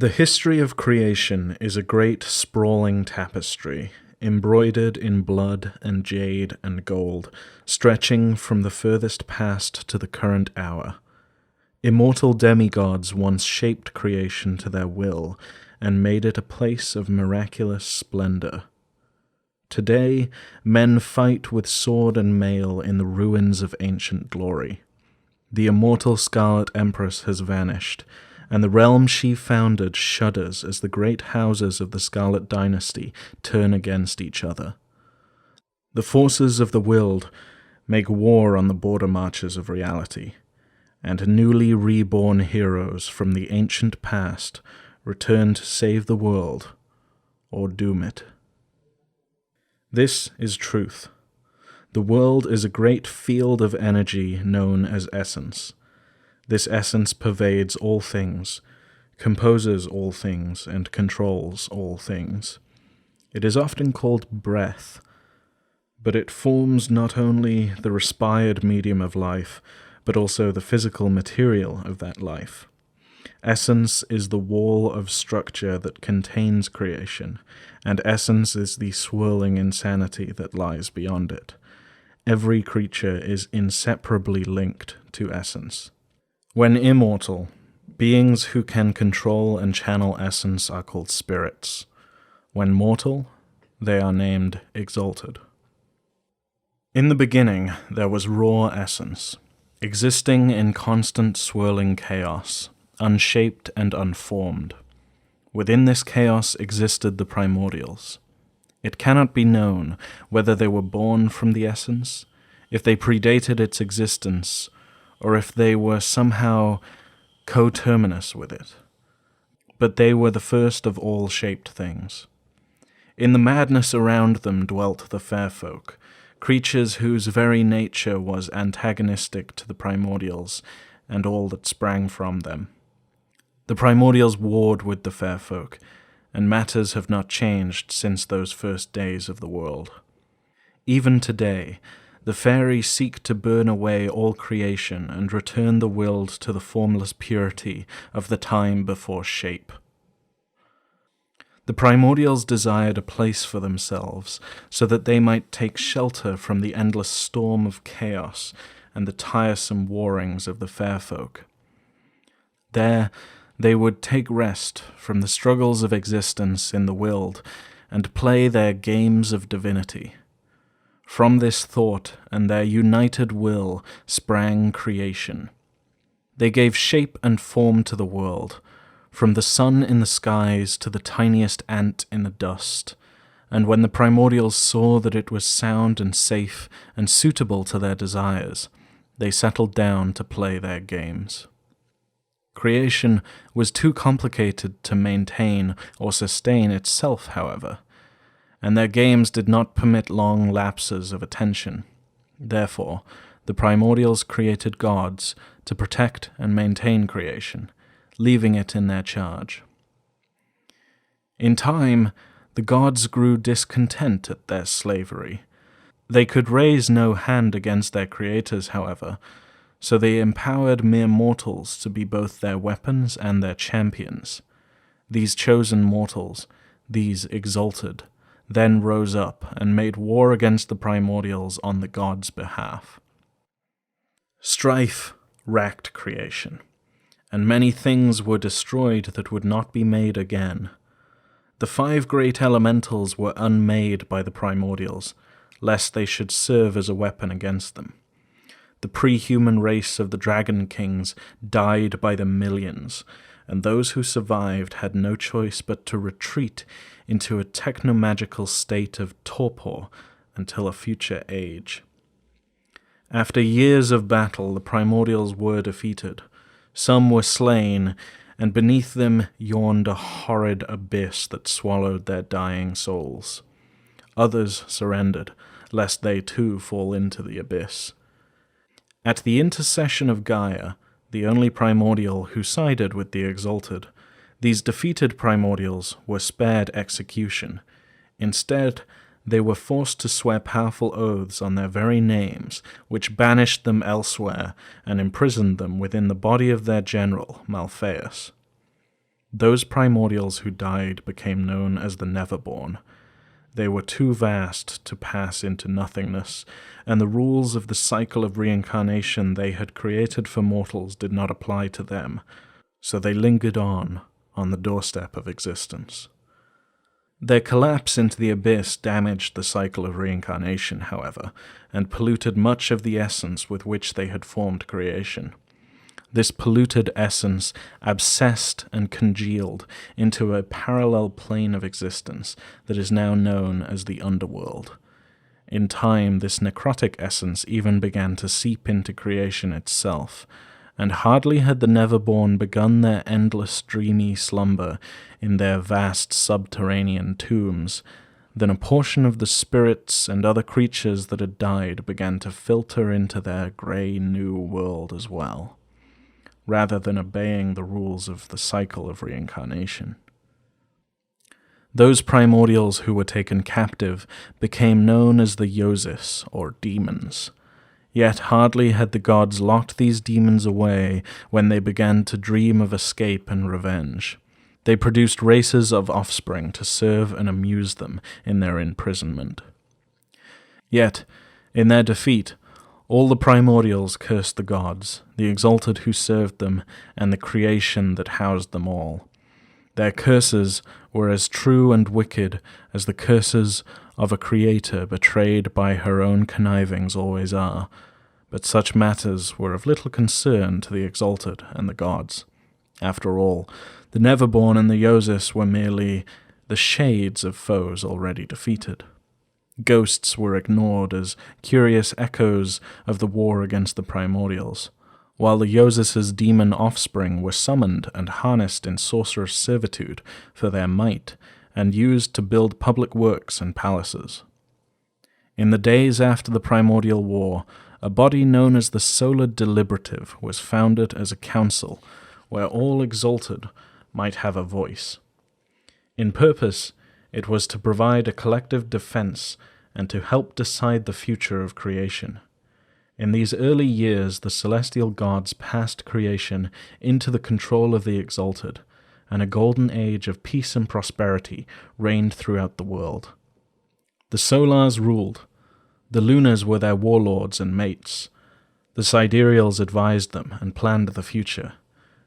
The history of creation is a great sprawling tapestry, embroidered in blood and jade and gold, stretching from the furthest past to the current hour. Immortal demigods once shaped creation to their will and made it a place of miraculous splendor. Today, men fight with sword and mail in the ruins of ancient glory. The immortal Scarlet Empress has vanished, and the realm she founded shudders as the great houses of the Scarlet dynasty turn against each other. The forces of the Wyld make war on the border marches of reality, and newly reborn heroes from the ancient past return to save the world or doom it. This is truth. The world is a great field of energy known as essence. This essence pervades all things, composes all things, and controls all things. It is often called breath, but it forms not only the respired medium of life, but also the physical material of that life. Essence is the wall of structure that contains creation, and essence is the swirling insanity that lies beyond it. Every creature is inseparably linked to essence. When immortal, beings who can control and channel essence are called spirits. When mortal, they are named Exalted. In the beginning, there was raw essence, existing in constant swirling chaos, unshaped and unformed. Within this chaos existed the Primordials. It cannot be known whether they were born from the essence, if they predated its existence, or if they were somehow coterminous with it. But they were the first of all shaped things. In the madness around them dwelt the fair folk, creatures whose very nature was antagonistic to the Primordials and all that sprang from them. The Primordials warred with the fair folk, and matters have not changed since those first days of the world. Even today, the fairies seek to burn away all creation and return the Wyld to the formless purity of the time before shape. The Primordials desired a place for themselves, so that they might take shelter from the endless storm of chaos and the tiresome warrings of the fair folk. There, they would take rest from the struggles of existence in the Wyld and play their games of divinity. From this thought and their united will sprang creation. They gave shape and form to the world, from the sun in the skies to the tiniest ant in the dust, and when the Primordials saw that it was sound and safe and suitable to their desires, they settled down to play their games. Creation was too complicated to maintain or sustain itself, however, and their games did not permit long lapses of attention. Therefore, the Primordials created gods to protect and maintain creation, leaving it in their charge. In time, the gods grew discontent at their slavery. They could raise no hand against their creators, however, so they empowered mere mortals to be both their weapons and their champions. These chosen mortals, these Exalted, then rose up and made war against the Primordials on the gods' behalf. Strife racked creation, and many things were destroyed that would not be made again. The 5 great elementals were unmade by the Primordials, lest they should serve as a weapon against them. The pre-human race of the Dragon Kings died by the millions, and those who survived had no choice but to retreat into a technomagical state of torpor until a future age. After years of battle, the Primordials were defeated. Some were slain, and beneath them yawned a horrid abyss that swallowed their dying souls. Others surrendered, lest they too fall into the abyss. At the intercession of Gaia, the only Primordial who sided with the Exalted, these defeated Primordials were spared execution. Instead, they were forced to swear powerful oaths on their very names, which banished them elsewhere and imprisoned them within the body of their general, Malphaeus. Those primordials who died became known as the Neverborn. They were too vast to pass into nothingness, and the rules of the cycle of reincarnation they had created for mortals did not apply to them, so they lingered on the doorstep of existence. Their collapse into the abyss damaged the cycle of reincarnation, however, and polluted much of the essence with which they had formed creation. This polluted essence abscessed and congealed into a parallel plane of existence that is now known as the underworld. In time, this necrotic essence even began to seep into creation itself, and hardly had the Neverborn begun their endless dreamy slumber in their vast subterranean tombs than a portion of the spirits and other creatures that had died began to filter into their grey new world as well, rather than obeying the rules of the cycle of reincarnation. Those primordials who were taken captive became known as the Yosis, or demons. Yet hardly had the gods locked these demons away when they began to dream of escape and revenge. They produced races of offspring to serve and amuse them in their imprisonment. Yet, in their defeat, all the primordials cursed the gods, the Exalted who served them, and the creation that housed them all. Their curses were as true and wicked as the curses of a creator betrayed by her own connivings always are, but such matters were of little concern to the Exalted and the gods. After all, the Neverborn and the Yosis were merely the shades of foes already defeated. Ghosts were ignored as curious echoes of the war against the primordials, while the Yosis' demon offspring were summoned and harnessed in sorcerous servitude for their might, and used to build public works and palaces. In the days after the Primordial War, a body known as the Solar Deliberative was founded as a council where all Exalted might have a voice. In purpose, it was to provide a collective defense and to help decide the future of creation. In these early years, the celestial gods passed creation into the control of the Exalted, and a golden age of peace and prosperity reigned throughout the world. The Solars ruled. The Lunars were their warlords and mates. The Sidereals advised them and planned the future,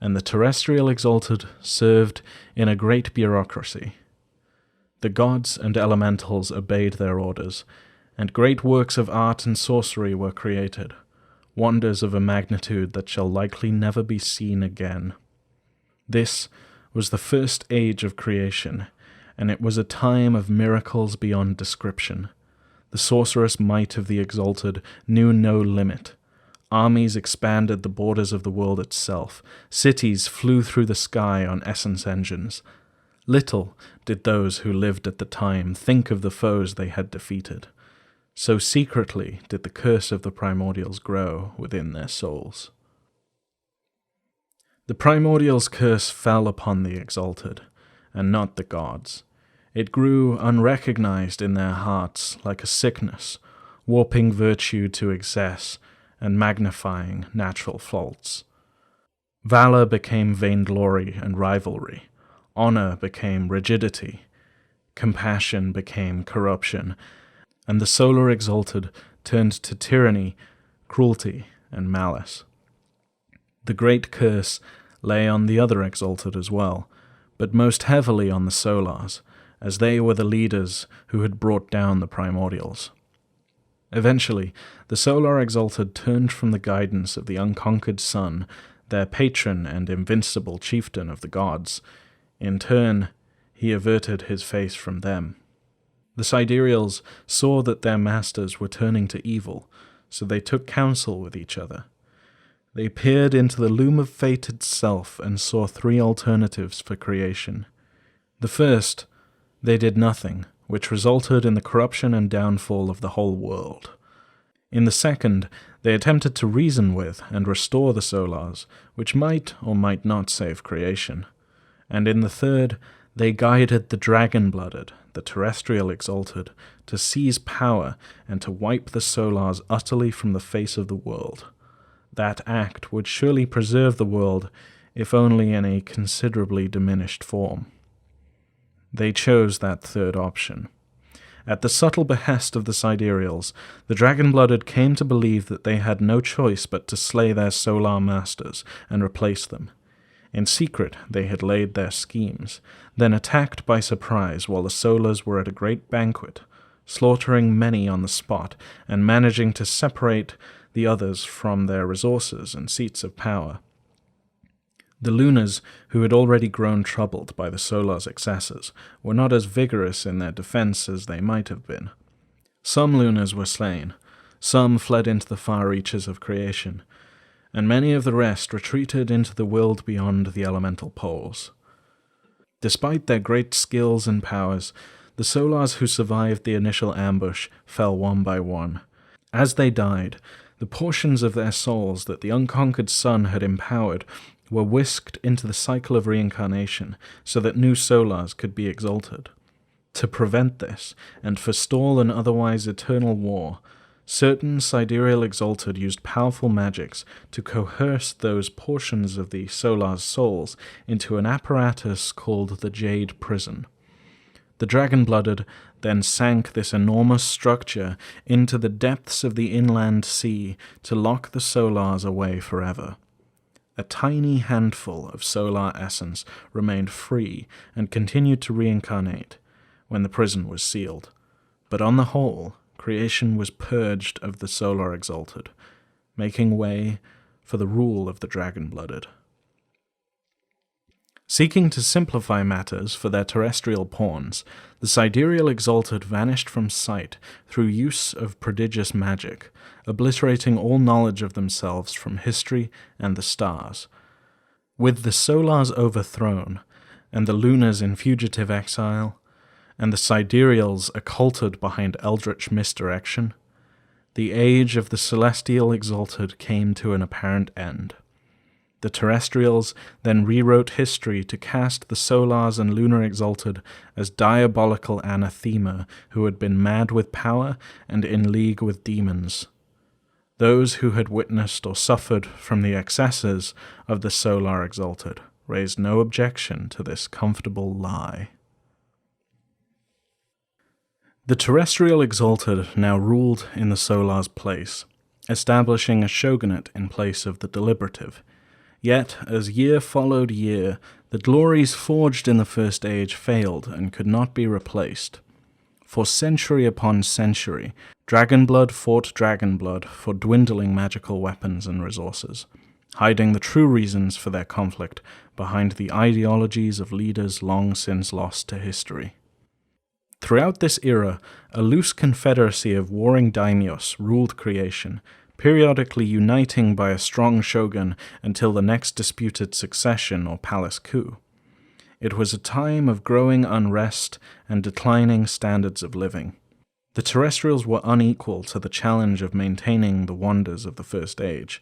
and the terrestrial Exalted served in a great bureaucracy. The gods and elementals obeyed their orders, and great works of art and sorcery were created, wonders of a magnitude that shall likely never be seen again. This was the first age of creation, and it was a time of miracles beyond description. The sorcerous might of the Exalted knew no limit. Armies expanded the borders of the world itself. Cities flew through the sky on essence engines. Little did those who lived at the time think of the foes they had defeated. So secretly did the curse of the primordials grow within their souls. The primordials' curse fell upon the Exalted, and not the gods. It grew unrecognized in their hearts like a sickness, warping virtue to excess and magnifying natural faults. Valor became vainglory and rivalry. Honor became rigidity. Compassion became corruption, and the Solar Exalted turned to tyranny, cruelty, and malice. The great curse lay on the other Exalted as well, but most heavily on the Solars, as they were the leaders who had brought down the primordials. Eventually, the Solar Exalted turned from the guidance of the unconquered sun, their patron and invincible chieftain of the gods. In turn, he averted his face from them. The Sidereals saw that their masters were turning to evil, so they took counsel with each other. They peered into the loom of fate itself and saw three alternatives for creation. The first, they did nothing, which resulted in the corruption and downfall of the whole world. In the second, they attempted to reason with and restore the Solars, which might or might not save creation. And in the third, they guided the dragon-blooded, the terrestrial Exalted, to seize power and to wipe the Solars utterly from the face of the world. That act would surely preserve the world if only in a considerably diminished form. They chose that third option. At the subtle behest of the Sidereals, the dragon-blooded came to believe that they had no choice but to slay their solar masters and replace them. In secret, they had laid their schemes, then attacked by surprise while the Solars were at a great banquet, slaughtering many on the spot and managing to separate the others from their resources and seats of power. The Lunars, who had already grown troubled by the Solars' excesses, were not as vigorous in their defense as they might have been. Some Lunars were slain, some fled into the far reaches of creation, and many of the rest retreated into the Wyld beyond the elemental poles. Despite their great skills and powers, the Solars who survived the initial ambush fell one by one. As they died, the portions of their souls that the unconquered sun had empowered were whisked into the cycle of reincarnation so that new Solars could be exalted. To prevent this, and forestall an otherwise eternal war, certain Sidereal Exalted used powerful magics to coerce those portions of the Solars' souls into an apparatus called the Jade Prison. The dragon-blooded then sank this enormous structure into the depths of the inland sea to lock the Solars away forever. A tiny handful of solar essence remained free and continued to reincarnate when the prison was sealed, but on the whole, creation was purged of the Solar Exalted, making way for the rule of the dragon-blooded. Seeking to simplify matters for their terrestrial pawns, the Sidereal Exalted vanished from sight through use of prodigious magic, obliterating all knowledge of themselves from history and the stars. With the Solars overthrown, and the Lunars in fugitive exile, and the Sidereals occulted behind eldritch misdirection, the age of the Celestial Exalted came to an apparent end. The Terrestrials then rewrote history to cast the Solars and Lunar Exalted as diabolical anathema who had been mad with power and in league with demons. Those who had witnessed or suffered from the excesses of the Solar Exalted raised no objection to this comfortable lie. The Terrestrial Exalted now ruled in the Solar's place, establishing a Shogunate in place of the Deliberative. Yet, as year followed year, the glories forged in the First Age failed and could not be replaced. For century upon century, Dragonblood fought Dragonblood for dwindling magical weapons and resources, hiding the true reasons for their conflict behind the ideologies of leaders long since lost to history. Throughout this era, a loose confederacy of warring daimyos ruled creation, periodically uniting by a strong shogun until the next disputed succession or palace coup. It was a time of growing unrest and declining standards of living. The Terrestrials were unequal to the challenge of maintaining the wonders of the First Age,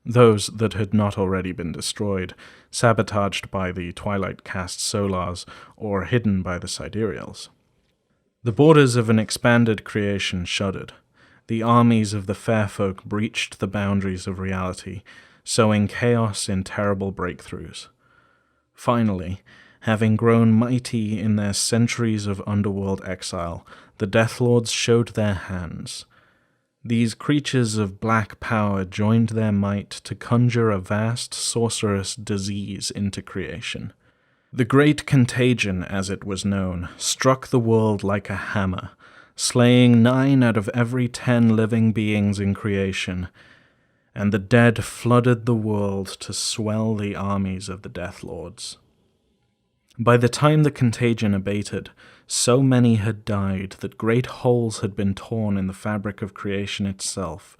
those that had not already been destroyed, sabotaged by the Twilight Caste Solars, or hidden by the Sidereals. The borders of an expanded creation shuddered. The armies of the fair folk breached the boundaries of reality, sowing chaos in terrible breakthroughs. Finally, having grown mighty in their centuries of underworld exile, the Deathlords showed their hands. These creatures of black power joined their might to conjure a vast sorcerous disease into creation. The Great Contagion, as it was known, struck the world like a hammer, slaying 9 out of every 10 living beings in creation, and the dead flooded the world to swell the armies of the Deathlords. By the time the contagion abated, so many had died that great holes had been torn in the fabric of creation itself.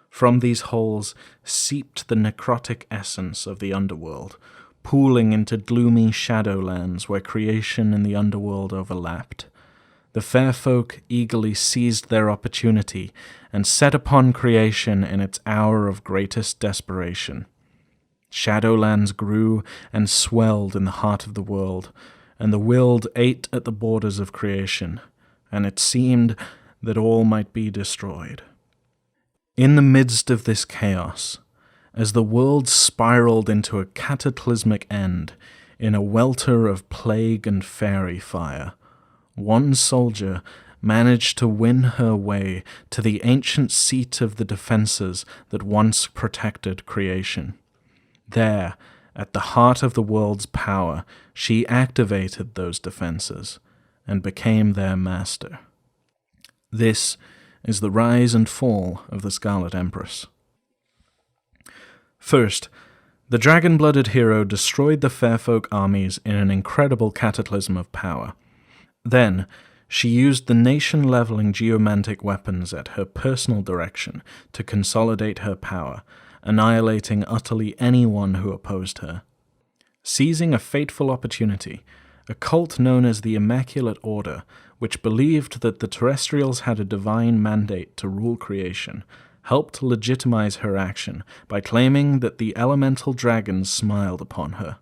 From these holes seeped the necrotic essence of the underworld, pooling into gloomy shadowlands where creation and the underworld overlapped. The fair folk eagerly seized their opportunity and set upon creation in its hour of greatest desperation. Shadowlands grew and swelled in the heart of the world, and the Wyld ate at the borders of creation, and it seemed that all might be destroyed. In the midst of this chaos, as the world spiraled into a cataclysmic end in a welter of plague and fairy fire, one soldier managed to win her way to the ancient seat of the defenses that once protected creation. There, at the heart of the world's power, she activated those defenses and became their master. This is the rise and fall of the Scarlet Empress. First, the dragon-blooded hero destroyed the Fairfolk armies in an incredible cataclysm of power. Then, she used the nation-leveling geomantic weapons at her personal direction to consolidate her power, annihilating utterly anyone who opposed her. Seizing a fateful opportunity, a cult known as the Immaculate Order, which believed that the Terrestrials had a divine mandate to rule creation, helped legitimize her action by claiming that the elemental dragons smiled upon her.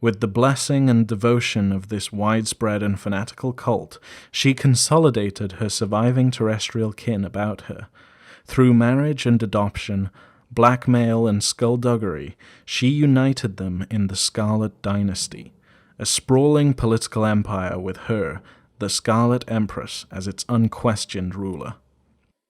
With the blessing and devotion of this widespread and fanatical cult, she consolidated her surviving terrestrial kin about her. Through marriage and adoption, blackmail and skullduggery, she united them in the Scarlet Dynasty, a sprawling political empire with her, the Scarlet Empress, as its unquestioned ruler.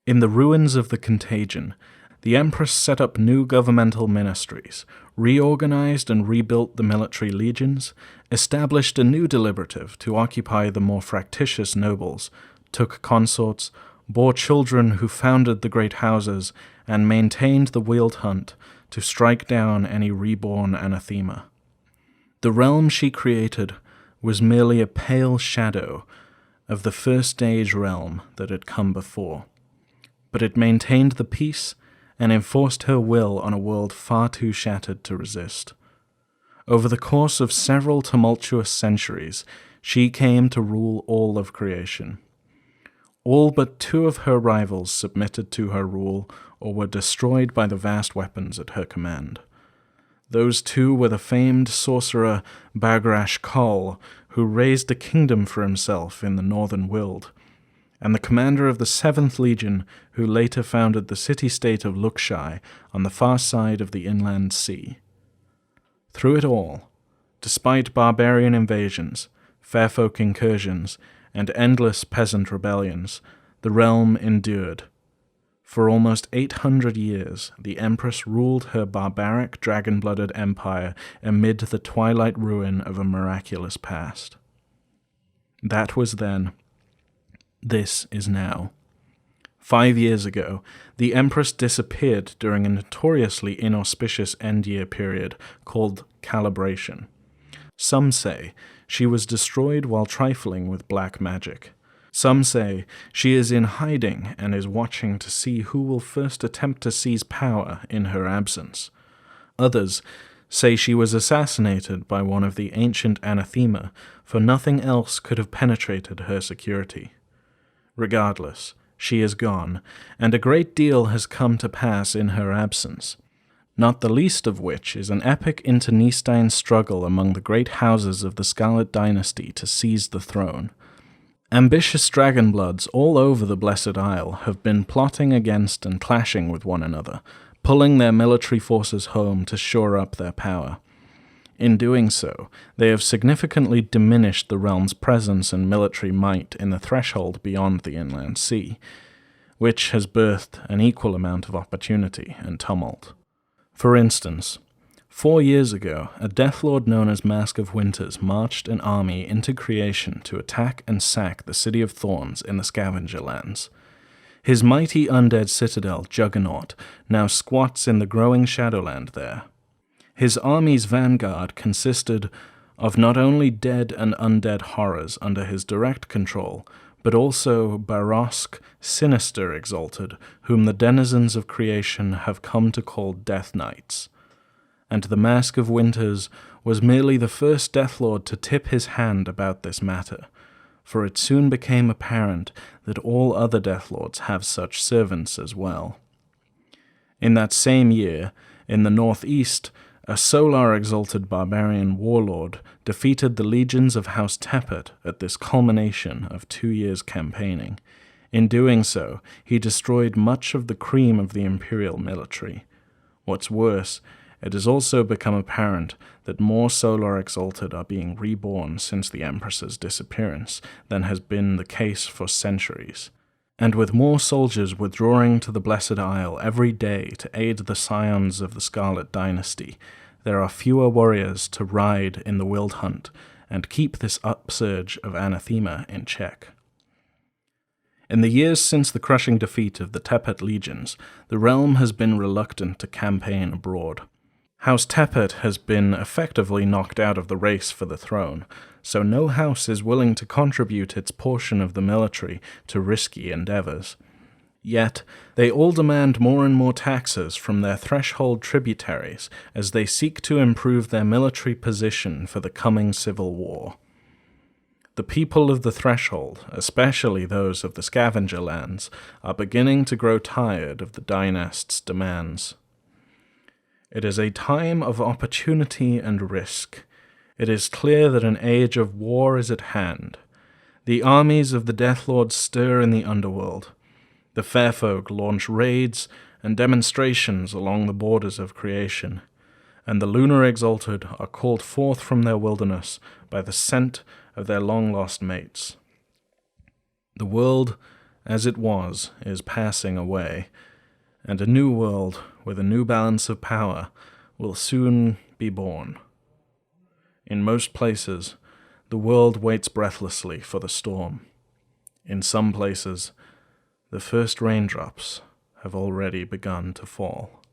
In the ruins of the Contagion, the Empress set up new governmental ministries, reorganized and rebuilt the military legions, established a new deliberative to occupy the more fractious nobles, took consorts, bore children who founded the great houses, and maintained the Wyld hunt to strike down any reborn anathema. The realm she created was merely a pale shadow of the first-age realm that had come before, but it maintained the peace and enforced her will on a world far too shattered to resist. Over the course of several tumultuous centuries, she came to rule all of creation. All but 2 of her rivals submitted to her rule or were destroyed by the vast weapons at her command. Those 2 were the famed sorcerer Bagrash Kol, who raised a kingdom for himself in the northern Wyld, and the commander of the 7th Legion, who later founded the city-state of Luxai on the far side of the inland sea. Through it all, despite barbarian invasions, Fairfolk incursions, and endless peasant rebellions, the realm endured. For almost 800 years, the Empress ruled her barbaric, dragon-blooded empire amid the twilight ruin of a miraculous past. That was then. This is now. 5 years ago, the Empress disappeared during a notoriously inauspicious end-year period called Calibration. Some say she was destroyed while trifling with black magic. Some say she is in hiding and is watching to see who will first attempt to seize power in her absence. Others say she was assassinated by one of the ancient anathema, for nothing else could have penetrated her security. Regardless, she is gone, and a great deal has come to pass in her absence, not the least of which is an epic internecine struggle among the great houses of the Scarlet Dynasty to seize the throne. Ambitious dragonbloods all over the Blessed Isle have been plotting against and clashing with one another, pulling their military forces home to shore up their power. In doing so, they have significantly diminished the realm's presence and military might in the threshold beyond the inland sea, which has birthed an equal amount of opportunity and tumult. For instance, 4 years ago, a Deathlord known as Mask of Winters marched an army into creation to attack and sack the City of Thorns in the Scavenger Lands. His mighty undead citadel, Juggernaut, now squats in the growing Shadowland there. His army's vanguard consisted of not only dead and undead horrors under his direct control, but also Barosk, sinister Exalted, whom the denizens of creation have come to call Death Knights. And the Mask of Winters was merely the first Deathlord to tip his hand about this matter, for it soon became apparent that all other Deathlords have such servants as well. In that same year, in the northeast, a Solar Exalted barbarian warlord defeated the legions of House Tepet at this culmination of 2 years' campaigning. In doing so, he destroyed much of the cream of the imperial military. What's worse, it has also become apparent that more Solar Exalted are being reborn since the Empress's disappearance than has been the case for centuries. And with more soldiers withdrawing to the Blessed Isle every day to aid the scions of the Scarlet dynasty, there are fewer warriors to ride in the Wyld hunt and keep this upsurge of anathema in check. In the years since the crushing defeat of the Tepet legions, the realm has been reluctant to campaign abroad. House Tepet has been effectively knocked out of the race for the throne, so no house is willing to contribute its portion of the military to risky endeavors. Yet, they all demand more and more taxes from their threshold tributaries as they seek to improve their military position for the coming civil war. The people of the threshold, especially those of the scavenger lands, are beginning to grow tired of the dynast's demands. It is a time of opportunity and risk. It is clear that an age of war is at hand. The armies of the Deathlords stir in the underworld. The Fairfolk launch raids and demonstrations along the borders of creation, and the Lunar Exalted are called forth from their wilderness by the scent of their long-lost mates. The world, as it was, is passing away, and a new world with a new balance of power will soon be born. In most places, the world waits breathlessly for the storm. In some places, the first raindrops have already begun to fall.